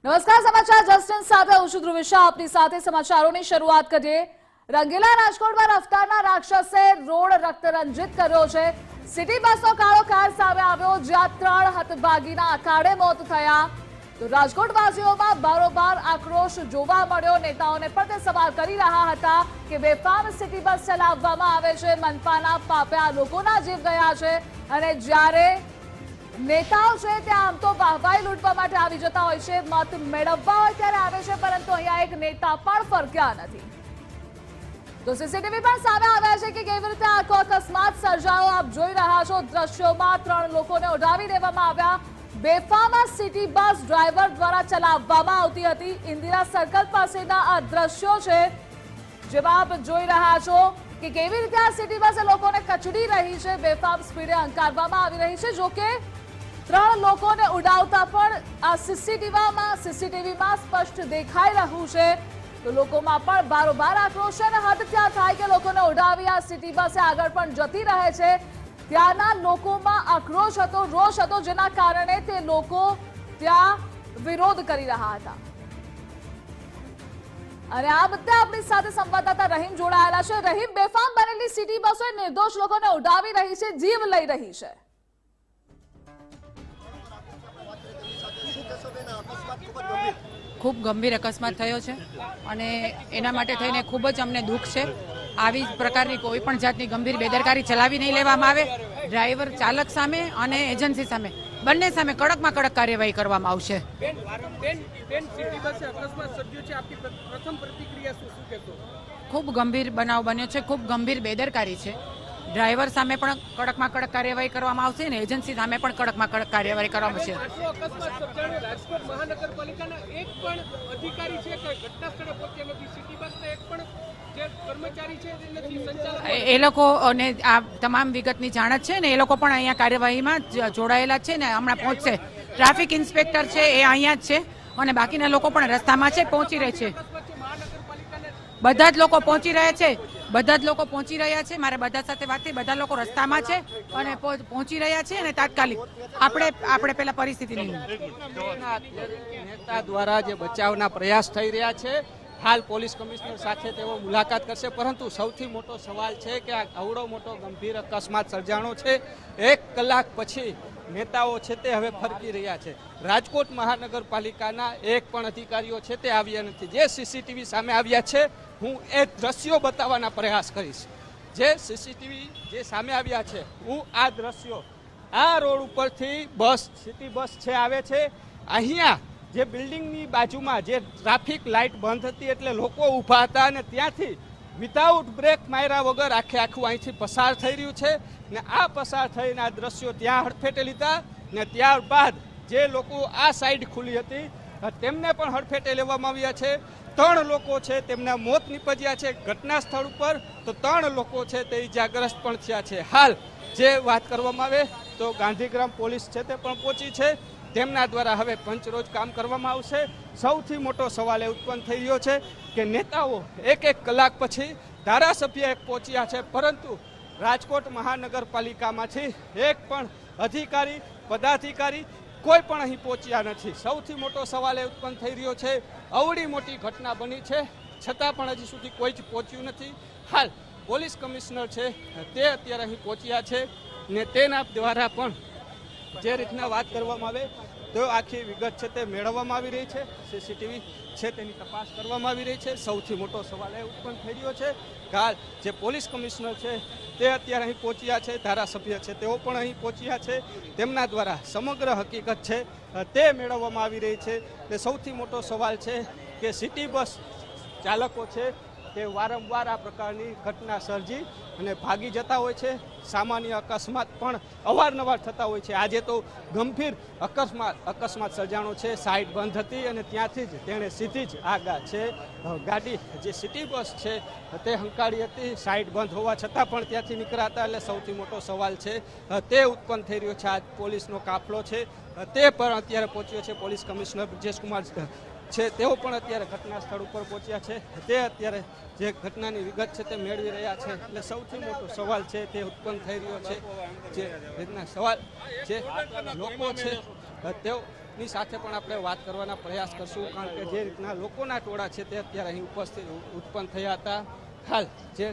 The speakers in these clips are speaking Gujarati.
નમસ્કાર, સમાચાર જસ્ટિન સાથે હું છું ધ્રુવિશા। આપની સાથે સમાચારોની શરૂઆત કરીએ। રંગીલા રાજકોટમાં રફતારના રાક્ષસે રોડ રક્તરંજિત કર્યો છે। સિટી બસનો કાળો કાર સામે આવ્યો, જ્યાં 3 હતભાગીના અકાળે મોત થયા। તો રાજકોટવાસીઓમાં બારોબાર આક્રોશ જોવા મળ્યો। નેતાઓને પણ તે સવાલ કરી રહ્યા હતા કે બેફામ સિટી બસ ચલાવવામાં આવે છે, મનપાના પાપે આ લોકોના જીવ ગયા છે। અને જ્યારે નેતાઓ છે ત્યાં આમ તો વાહવાઈ લૂંટવા માટે આવી જતા હોય છે, મત મેળવવા હોય ત્યારે આવે છે, પરંતુ અહીંયા એક નેતા પણ ફરક્યા નથી। તો સીસીટીવી પણ સામે આવ્યા છે કે કેવી રીતે આખો અકસ્માત સર્જાયો। આપ જોઈ રહ્યા છો દ્રશ્યોમાં 3 લોકોને ઉડાવી દેવામાં આવ્યા। બેફામ સિટી બસ ડ્રાઈવર દ્વારા ચલાવવામાં આવતી હતી। ઇન્દિરા સર્કલ પાસેના આ દ્રશ્યો છે, જેમાં આપ જોઈ રહ્યા છો કે કેવી રીતે આ સિટી બસ લોકોને કચડી રહી છે, બેફામ સ્પીડે હંકારવામાં આવી રહી છે। જોકે 3 લોકોને ઉડાવતા પણ આ સીસીટીવીમાં સ્પષ્ટ દેખાઈ રહ્યું છે। તો લોકોમાં પણ બારોબાર આક્રોશ છે અને હદ ત્યાં થાય કે લોકોને ઉડાવી આ સિટી બસ આગળ પણ જતી રહે છે। ત્યાંના લોકોમાં આક્રોશ હતો, રોષ હતો, જેના કારણે તે લોકો ત્યાં વિરોધ કરી રહ્યા હતા। અને આ મુદ્દે આપણી સાથે સંવાદદાતા રહીમ જોડાયેલા છે। રહીમ, બેફામ બનેલી સિટી બસો નિર્દોષ લોકોને ઉડાવી રહી છે, જીવ લઈ રહી છે। ખૂબ ગંભીર અકસ્માત થયો છે અને એના માટે થઈને ખૂબ જ અમને દુઃખ છે। આવી પ્રકારની કોઈ પણ જાતની ગંભીર બેદરકારી ચલાવી નહીં લેવામાં આવે। ડ્રાઈવર ચાલક સામે અને એજન્સી સામે બંને સામે કડકમાં કડક કાર્યવાહી કરવામાં આવશે। ખૂબ ગંભીર બનાવ બન્યો છે, ખૂબ ગંભીર બેદરકારી છે। ડ્રાઈવર સામે પણ કડકમાં કડક કાર્યવાહી કરવામાં આવશે અને એજન્સી સામે પણ કડકમાં કડક કાર્યવાહી કરવામાં આવશે। રાજકોટ મહાનગરપાલિકાના એક પણ અધિકારી છે કે ઘટના સ્થળે પહોંચ્યા નથી, સિટી બસના એક પણ જે કર્મચારી છે તે નથી, સંચાલક એ લોકોને આ તમામ વિગતની જાણ જ છે ને, એ લોકો પણ અહીંયા કાર્યવાહીમાં જોડાયેલા છે ને હમણાં પહોંચશે। ટ્રાફિક ઇન્સ્પેક્ટર છે એ અહીંયા જ છે અને બાકીના લોકો પણ રસ્તામાં છે, પહોંચી રહે છે। બધા જ લોકો પહોંચી રહ્યા છે, બધા જ લોકો પહોંચી રહ્યા છે। મારે બધા સાથે વાત થઈ, બધા લોકો રસ્તામાં છે અને પહોંચી રહ્યા છે અને તાત્કાલિક આપણે પેલા પરિસ્થિતિની નેતા દ્વારા જે બચાવના પ્રયાસ થઈ રહ્યા છે, હાલ પોલીસ કમિશનર સાથે તેઓ મુલાકાત કરશે। પરંતુ સૌથી મોટો સવાલ છે કે આ અવડો મોટો ગંભીર અકસ્માત સર્જાણો છે, 1 કલાક પછી નેતાઓ છે તે હવે ફરકી રહ્યા છે। રાજકોટ મહાનગરપાલિકાના એક પણ અધિકારીઓ છે તે આવ્યા નથી। જે સીસીટીવી સામે આવ્યા છે, હું એ દ્રશ્યો બતાવવાના પ્રયાસ કરીશ। જે સીસીટીવી જે સામે આવ્યા છે, હું આ દ્રશ્યો, આ રોડ ઉપરથી બસ, સિટી બસ છે આવે છે। અહીંયા જે બિલ્ડિંગની બાજુમાં જે ટ્રાફિક લાઇટ બંધ હતી એટલે લોકો ઊભા હતા અને ત્યાંથી વિધાઉટ બ્રેક માર્યા વગર આખું અહીંથી પસાર થઈ રહ્યું છે ને આ પસાર થઈને આ દ્રશ્યો ત્યાં હડફેટે લીધા ને ત્યારબાદ જે લોકો આ સાઈડ ખુલી હતી તેમને પણ હડફેટે લેવામાં આવ્યા છે। 3 લોકો છે તેમના મોત નીપજ્યા છે ઘટના સ્થળ ઉપર, તો 3 લોકો છે તે ઇજાગ્રસ્ત પણ થયા છે। હાલ જે વાત કરવામાં આવે તો ગાંધીગ્રામ પોલીસ છે તે પણ પહોંચી છે, તેમના દ્વારા હવે પંચરોજ કામ કરવામાં આવશે। સૌથી મોટો સવાલ એ ઉત્પન્ન થઈ રહ્યો છે કે નેતાઓ 1 કલાક પછી ધારાસભ્ય પહોંચ્યા છે, પરંતુ રાજકોટ મહાનગરપાલિકામાંથી એક પણ અધિકારી, પદાધિકારી કોઈ પણ અહીં પહોંચ્યા નથી। સૌથી મોટો સવાલ એ ઉત્પન્ન થઈ રહ્યો છે, અવળી મોટી ઘટના બની છે છતાં પણ હજી સુધી કોઈ જ પહોંચ્યું નથી। હાલ પોલીસ કમિશનર છે તે અત્યારે અહીં પહોંચ્યા છે ને તેના દ્વારા પણ જે રીતના વાત કરવામાં આવે તો આખી વિગત છે તે મેળવવામાં આવી રહી છે। સીસીટીવી છે તેની તપાસ કરવામાં આવી રહી છે। સૌથી મોટો સવાલ એ ઉત્પન્ન થઈ રહ્યો છે કે હાલ જે પોલીસ કમિશનર છે તે અત્યારે અહીં પહોંચ્યા છે, ધારાસભ્ય છે તેઓ પણ અહીં પહોંચ્યા છે, તેમના દ્વારા સમગ્ર હકીકત છે તે મેળવવામાં આવી રહી છે। તે સૌથી મોટો સવાલ છે કે સિટી બસ ચાલકો છે તે વારંવાર આ પ્રકારની ઘટના સર્જી અને ભાગી જતા હોય છે। સામાન્ય અકસ્માત પણ અવારનવાર થતા હોય છે। આજે તો ગંભીર અકસ્માત સર્જાણો છે, સાઈડ બંધ હતી અને ત્યાંથી જ તેણે સીધી જ ગાડી જે સિટી બસ છે તે હંકારી હતી, સાઈડ બંધ હોવા છતાં પણ ત્યાંથી નીકળ્યા હતા। એટલે સૌથી મોટો સવાલ છે તે ઉત્પન્ન થઈ રહ્યો છે। આ પોલીસનો કાફલો છે તે પણ અત્યારે પહોંચ્યો છે। પોલીસ કમિશનર બ્રિજેશ કુમાર છે તેઓ પણ અત્યારે ઘટના સ્થળ ઉપર પહોંચ્યા છે, તે અત્યારે જે ઘટનાની વિગત છે તે મેળવી રહ્યા છે। એટલે સૌથી મોટો સવાલ છે તે ઉત્પન્ન થઈ રહ્યો છે। જે રીતના સવાલ જે લોકો છે તેઓ ની સાથે પણ આપણે વાત કરવાના પ્રયાસ કરશું, કારણ કે જે રીતના લોકોના ટોળા છે તે અત્યારે અહીં ઉપસ્થિત ઉત્પન્ન થયા હતા. હાલ જે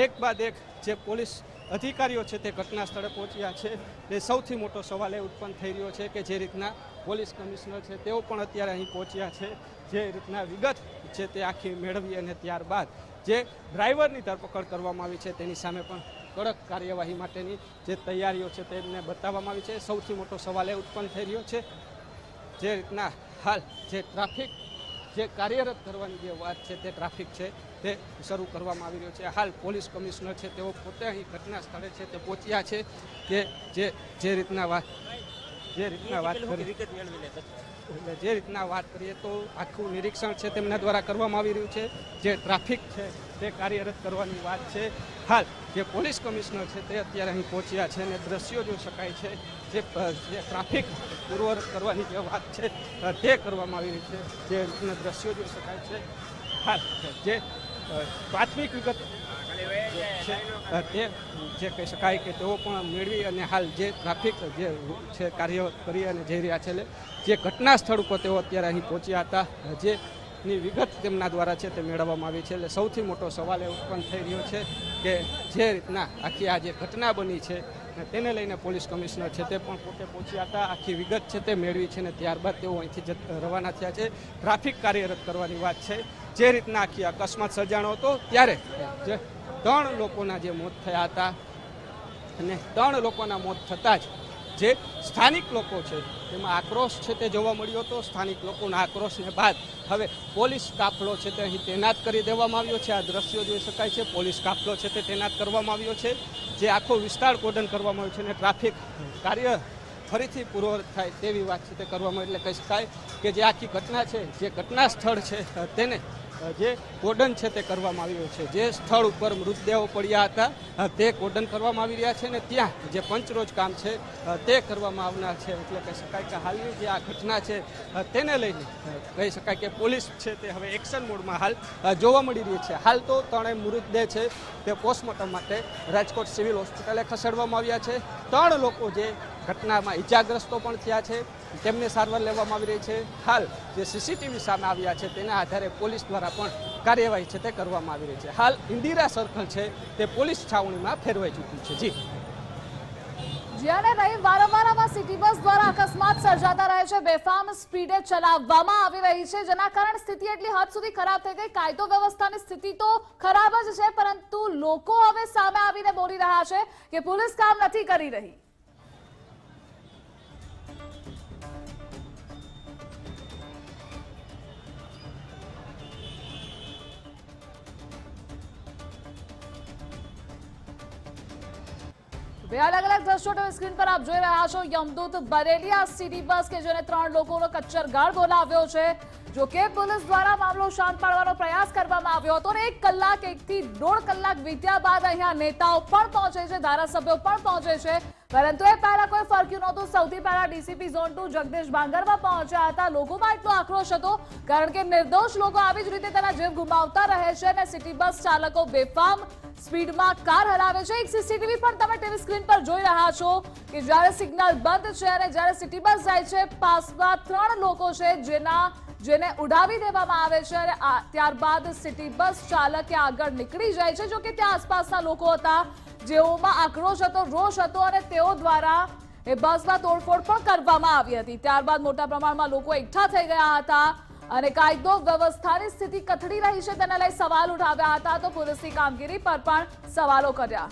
એક બાદ એક જે પોલીસ અધિકારીઓ છે તે ઘટના સ્થળે પહોંચ્યા છે, એ સૌથી મોટો સવાલ એ ઉત્પન્ન થઈ રહ્યો છે કે જે રીતના પોલીસ કમિશનર છે તેઓ પણ અત્યારે અહીં પહોંચ્યા છે, જે રીતના વિગત છે તે આખી મેળવી અને ત્યારબાદ જે ડ્રાઈવરની ધરપકડ કરવામાં આવી છે તેની સામે પણ કડક કાર્યવાહી માટેની જે તૈયારીઓ છે તેને બતાવવામાં આવી છે. સૌથી મોટો સવાલ એ ઉત્પન્ન થઈ રહ્યો છે જે રીતના હાલ જે ટ્રાફિક જે કાર્યરત કરવાની જે વાત છે તે ટ્રાફિક છે તે શરૂ કરવામાં આવી રહ્યો છે. હાલ પોલીસ કમિશનર છે તેઓ પોતે અહીં ઘટના સ્થળે છે તે પહોંચ્યા છે કે જે રીતના વાત કરીએ તો આખું નિરીક્ષણ છે તેમના દ્વારા કરવામાં આવી રહ્યું છે. જે ટ્રાફિક છે તે કાર્યરત કરવાની વાત છે. હાલ જે પોલીસ કમિશનર છે તે અત્યારે અહીં પહોંચ્યા છે અને દ્રશ્યો જોઈ શકાય છે જે ટ્રાફિક પૂર્વરત કરવાની જે વાત છે તે કરવામાં આવી રહી છે. જે રીતના દ્રશ્યો જોઈ શકાય છે. હાલ જે પ્રાથમિક વિગત છે તે જે કહી શકાય કે તેઓ પણ મેળવી અને હાલ જે ટ્રાફિક જે છે કાર્ય કરી અને જઈ રહ્યા છે, જે ઘટના સ્થળ ઉપર તેઓ અત્યારે અહીં પહોંચ્યા હતા, જેની વિગત તેમના દ્વારા છે તે મેળવવામાં આવી છે. એટલે સૌથી મોટો સવાલ એ ઉત્પન્ન થઈ રહ્યો છે કે જે રીતના આખી આ જે ઘટના બની છે તેને લઈને પોલીસ કમિશનર છે તે પણ પોતે પહોંચ્યા હતા, આખી વિગત છે તે મેળવી છે અને ત્યારબાદ તેઓ અહીંથી રવાના થયા છે. ટ્રાફિક કાર્યરત કરવાની વાત છે. જે રીતના આખી અકસ્માત સર્જાણો હતો ત્યારે જે 3 લોકોના જે મોત થયા હતા અને 3 લોકોના મોત થતાં જ જે સ્થાનિક લોકો છે તેમાં આક્રોશ છે તે જોવા મળ્યો હતો. સ્થાનિક લોકોના આક્રોશને બાદ હવે પોલીસ કાફલો છે તે અહીં તૈનાત કરી દેવામાં આવ્યો છે. આ દ્રશ્યો જોઈ શકાય છે. પોલીસ કાફલો છે તે તૈનાત કરવામાં આવ્યો છે, જે આખો વિસ્તાર કોર્ડન કરવામાં આવ્યો છે અને ટ્રાફિક કાર્ય ફરીથી પૂર્વવત થાય તેવી વાત છે તે કરવામાં. એટલે કહી શકાય કે જે આખી ઘટના છે, જે ઘટના સ્થળ છે તેને જે કોર્ડન છે તે કરવામાં આવ્યો છે. જે સ્થળ ઉપર મૃતદેહો પડ્યા હતા તે કોર્ડન કરવામાં આવી રહ્યા છે અને ત્યાં જે પંચરોજ કામ છે તે કરવામાં આવનાર છે. એટલે કહી શકાય કે હાલની જે આ ઘટના છે તેને લઈને કહી શકાય કે પોલીસ છે તે હવે એક્શન મોડમાં હાલ જોવા મળી રહી છે. હાલ તો 3 મૃતદેહ છે તે પોસ્ટમોર્ટમ માટે રાજકોટ સિવિલ હોસ્પિટલે ખસેડવામાં આવ્યા છે. 3 લોકો જે ઘટનામાં ઈજાગ્રસ્તો પણ થયા છે તેમને સારવાર લેવામાં આવી રહી છે. હાલ જે સીસીટીવી સામે આવ્યા છે તેના આધારે પોલીસ દ્વારા પણ કાર્યવાહી છે તે કરવામાં આવી રહી છે. હાલ ઇન્દિરા સર્કલ છે તે પોલીસ છાવણીમાં ફેરવાઈ ચૂક્યું છે. જ્યારે રહી વારંવાર આમાં સિટી બસ દ્વારા અકસ્માત સર્જાતા રહે છે, બેફામ સ્પીડે ચલાવવામાં આવી રહી છે, જેના કારણે સ્થિતિ એટલી હદ સુધી ખરાબ થઈ ગઈ. કાયદો વ્યવસ્થાની સ્થિતિ તો ખરાબ જ છે, પરંતુ લોકો હવે સામે આવીને બોલી રહ્યા છે કે પોલીસ કામ નથી કરી રહી. બે અલગ અલગ દ્રશ્યો સ્ક્રીન પર આપ જોઈ રહ્યા છો. યમદૂત બરેલી સિટી બસ કે જેને 3 લોકોનો કચ્છરગાળ બોલાવ્યો છે. જો કે પોલીસ દ્વારા મામલો શાંત પાડવાનો પ્રયાસ કરવામાં આવ્યો હતો અને 1 કલાક 1 થી 1.5 કલાક વીત્યા બાદ અહીંયા નેતાઓ પણ પહોંચે છે, ધારાસભ્યો પણ પહોંચે છે, પરંતુ એ પહેલા કોઈ ફરક્યું નહોતું. સૌથી પહેલા ડીસીપી ઝોન 2 જગદીશ બાંગરવા પહોંચ્યા હતા. લોકોમાં એટલો આક્રોશ હતો કારણ કે નિર્દોષ લોકો આવી જ રીતે તેના જીવ ગુમાવતા રહે છે અને સિટી બસ ચાલકો બેફામ સ્પીડમાં કાર હલાવે છે. એક સીસીટીવી પણ તમે ટીવી સ્ક્રીન પર જોઈ રહ્યા છો કે જ્યારે સિગ્નલ બંધ છે અને જ્યારે સિટી બસ જાય છે, પાસમાં 3 લોકો છે જેને ઉડાવી દેવામાં આવે છે અને ત્યારબાદ સિટી બસ ચાલકે આગળ નીકળી જાય છે. જો કે ત્યાં આસપાસના લોકો હતા જેઓમાં આક્રોશ હતો, રોષ હતો અને તેઓ દ્વારા એ બસમાં તોડફોડ પણ કરવામાં આવી હતી. ત્યારબાદ મોટા પ્રમાણમાં લોકો એકઠા થઈ ગયા હતા અને કાયદો વ્યવસ્થાની સ્થિતિ કથળી રહી છે તેને લઈ સવાલ ઉઠાવ્યા હતા, તો પોલીસની કામગીરી પર પણ સવાલો કર્યા.